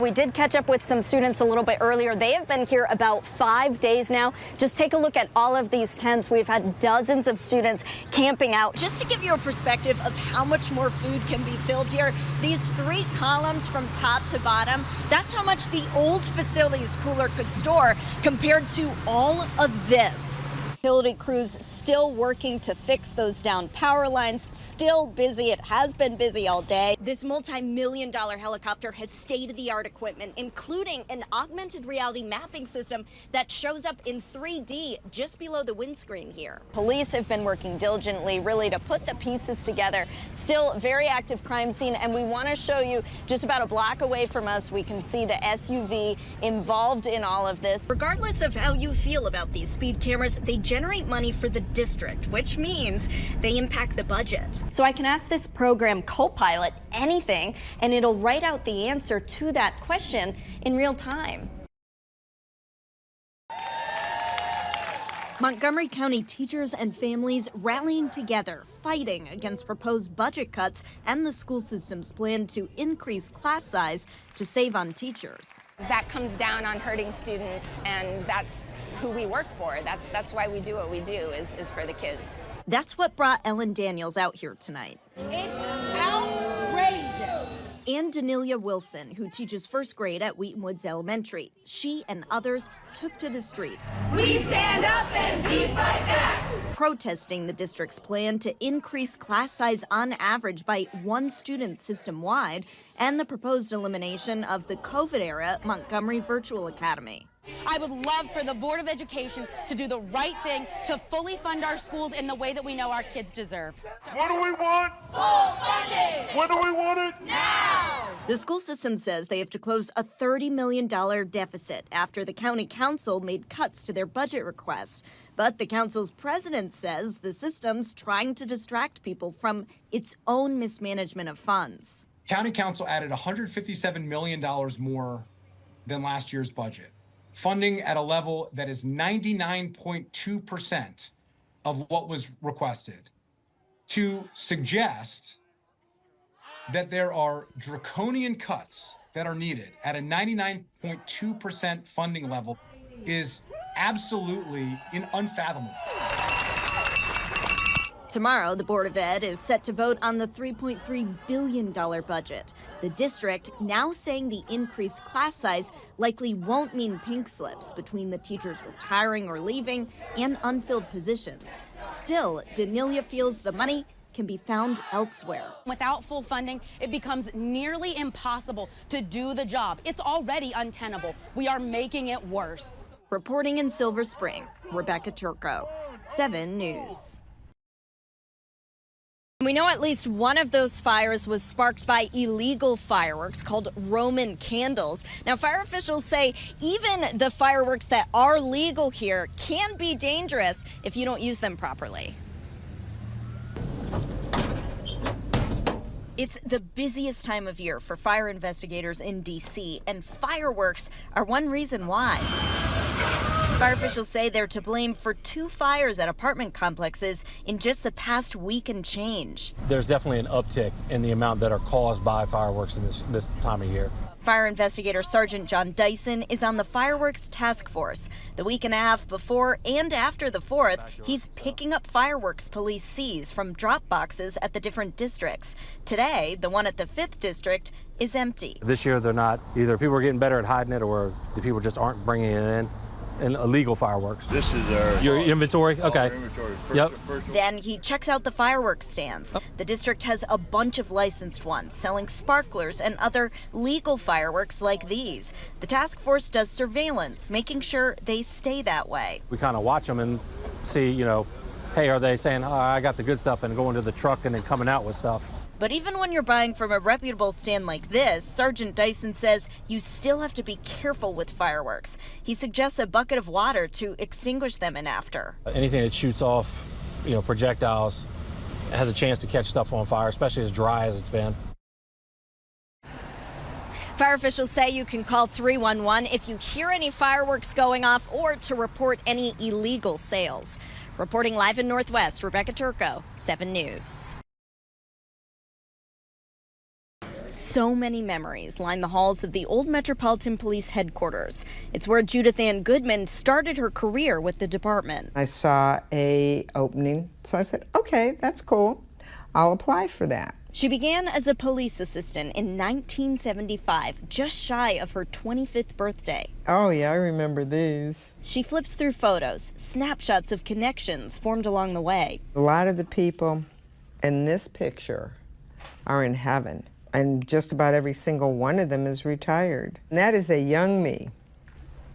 We did catch up with some students a little bit earlier. They have been here about 5 days now. Just take a look at all of these tents. We've had dozens of students camping out. Just to give you a perspective of how much more food can be filled here, these 3 columns from top to bottom, that's how much the old facilities cooler could store compared to all of this. Utility crews still working to fix those down power lines, still busy. It has been busy all day. This multi-million-dollar helicopter has state-of-the-art equipment, including an augmented reality mapping system that shows up in 3D just below the windscreen here. Police have been working diligently really to put the pieces together. Still very active crime scene, and we want to show you just about a block away from us. We can see the SUV involved in all of this. Regardless of how you feel about these speed cameras, they generate money for the district, which means they impact the budget. So I can ask this program Copilot anything, and it'll write out the answer to that question in real time. Montgomery County teachers and families rallying together, fighting against proposed budget cuts and the school system's plan to increase class size to save on teachers. That comes down on hurting students, and that's who we work for. That's why we do what we do, is for the kids. That's what brought Ellen Daniels out here tonight. It's outrageous. And Danelia Wilson, who teaches first grade at Wheaton Woods Elementary. She and others took to the streets. We stand up and we fight back. Protesting the district's plan to increase class size on average by 1 student system-wide and the proposed elimination of the COVID-era Montgomery Virtual Academy. I would love for the Board of Education to do the right thing to fully fund our schools in the way that we know our kids deserve. What do we want? Full funding. When do we want it? Now. The school system says they have to close a $30 million deficit after the county council made cuts to their budget request. But the council's president says the system's trying to distract people from its own mismanagement of funds. County council added $157 million more than last year's budget, funding at a level that is 99.2% of what was requested, to suggest that there are draconian cuts that are needed at a 99.2% funding level is absolutely unfathomable. Tomorrow, the Board of Ed is set to vote on the $3.3 billion budget. The district now saying the increased class size likely won't mean pink slips between the teachers retiring or leaving and unfilled positions. Still, Danelia feels the money can be found elsewhere. Without full funding, it becomes nearly impossible to do the job. It's already untenable. We are making it worse. Reporting in Silver Spring, Rebecca Turco, 7 News. We know at least one of those fires was sparked by illegal fireworks called Roman candles. Now, fire officials say even the fireworks that are legal here can be dangerous if you don't use them properly. It's the busiest time of year for fire investigators in D.C., and fireworks are one reason why. Fire officials say they're to blame for 2 fires at apartment complexes in just the past week and change. There's definitely an uptick in the amount that are caused by fireworks in this time of year. Fire investigator Sergeant John Dyson is on the fireworks task force. The week and a half before and after the 4th, he's picking up fireworks police seize from drop boxes at the different districts. Today, the one at the 5th district is empty. This year, they're not. Either people are getting better at hiding it or the people just aren't bringing it in. And illegal fireworks. This is your inventory? Okay. Inventory. Then he checks out the fireworks stands. The district has a bunch of licensed ones selling sparklers and other legal fireworks like these. The task force does surveillance, making sure they stay that way. We kind of watch them and see, hey, are they saying, oh, I got the good stuff and going to the truck and then coming out with stuff? But even when you're buying from a reputable stand like this, Sergeant Dyson says you still have to be careful with fireworks. He suggests a bucket of water to extinguish them in after. Anything that shoots off, projectiles, has a chance to catch stuff on fire, especially as dry as it's been. Fire officials say you can call 311 if you hear any fireworks going off or to report any illegal sales. Reporting live in Northwest, Rebecca Turco, 7 News. So many memories line the halls of the old Metropolitan Police headquarters. It's where Judith Ann Goodman started her career with the department. I saw a opening, so I said, okay, that's cool. I'll apply for that. She began as a police assistant in 1975, just shy of her 25th birthday. Oh yeah, I remember these. She flips through photos, snapshots of connections formed along the way. A lot of the people in this picture are in heaven, and just about every single one of them is retired. And that is a young me,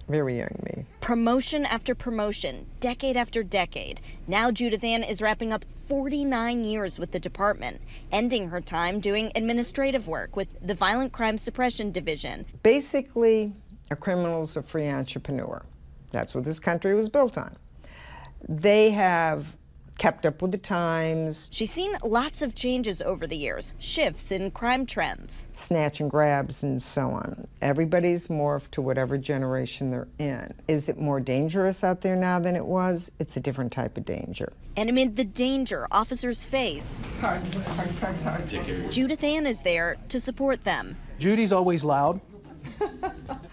very young me. Promotion after promotion, decade after decade. Now Judith Ann is wrapping up 49 years with the department, ending her time doing administrative work with the Violent Crime Suppression Division. Basically, a criminal's a free entrepreneur. That's what this country was built on. They have kept up with the times. She's seen lots of changes over the years, shifts in crime trends. Snatch and grabs and so on. Everybody's morphed to whatever generation they're in. Is it more dangerous out there now than it was? It's a different type of danger. And amid the danger officers face, Judith Ann is there to support them. Judy's always loud.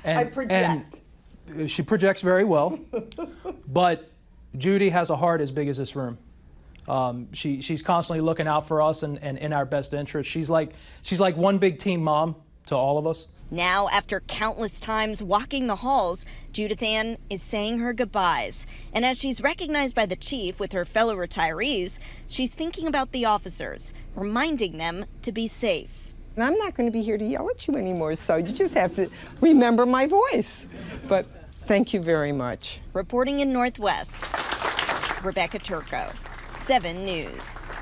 I project. And she projects very well, but Judy has a heart as big as this room. She's constantly looking out for us and in our best interest. She's like one big team mom to all of us. Now, after countless times walking the halls, Judith Ann is saying her goodbyes. And as she's recognized by the chief with her fellow retirees, she's thinking about the officers, reminding them to be safe. And I'm not going to be here to yell at you anymore, so you just have to remember my voice. But thank you very much. Reporting in Northwest, Rebecca Turco, 7 News.